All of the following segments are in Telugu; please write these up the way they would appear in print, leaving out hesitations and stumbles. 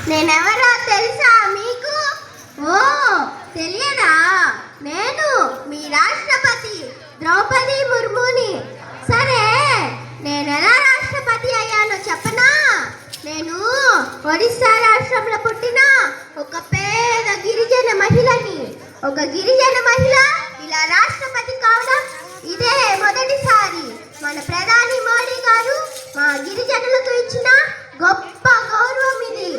నేనెవరో తెలుసా మీకు? ఓ తెలియదా? నేను మీ రాష్ట్రపతి ద్రౌపది ముర్ముని. సరే, నేను ఎలా రాష్ట్రపతి అయ్యానో చెప్పనా? నేను ఒడిస్సా రాష్ట్రంలో పుట్టిన ఒక పేద గిరిజన మహిళని. ఒక గిరిజన మహిళ ఇలా రాష్ట్రపతి కావడం ఇదే మొదటిసారి. మన ప్రధాని మోడీ గారు మా గిరిజనులకు ఇచ్చిన గొప్ప గౌరవం ఇది.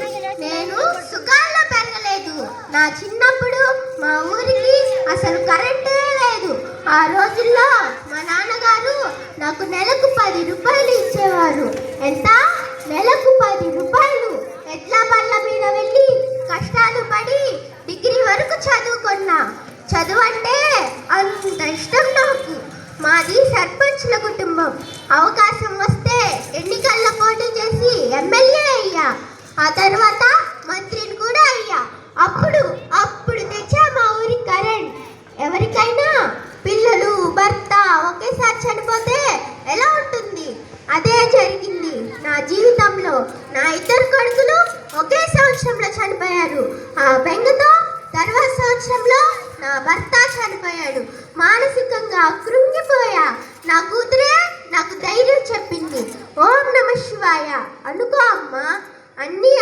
నేను సుఖాల్లో పెరగలేదు. నా చిన్నప్పుడు మా ఊరికి అసలు కరెంటే లేదు. ఆ రోజుల్లో మా నాన్నగారు నాకు నెలకు 10 రూపాయలు ఇచ్చేవారు. ఎంత? నెలకు 10 రూపాయలు. ఎడ్ల బళ్ళ మీద వెళ్ళి కష్టాలు పడి డిగ్రీ వరకు చదువుకున్నా. చదువు అంటే అంత ఇష్టం నాకు. మాది సర్పంచ్ల కుటుంబం. అవకాశం వస్తే ఎన్నికల్లో పోటీ చేసి ఎమ్మెల్యే అయ్యా. ఆ తర్వాత మంత్రిని కూడా అయ్యా. అప్పుడు తెచ్చా మా ఊరి కరెంట్. ఎవరికైనా పిల్లలు భర్త ఒకేసారి చనిపోతే ఎలా ఉంటుంది? అదే జరిగింది నా జీవితంలో. నా 2 కొడుకులు ఒకే సంవత్సరంలో చనిపోయారు. ఆ బెంగతో తర్వాత సంవత్సరంలో నా భర్త చనిపోయాడు. మానసికంగా కృంగిపోయా. నా కూతురే నాకు ధైర్యం చెప్పింది. ఓం నమ శివాయ అనుకో అమ్మా, అన్నీ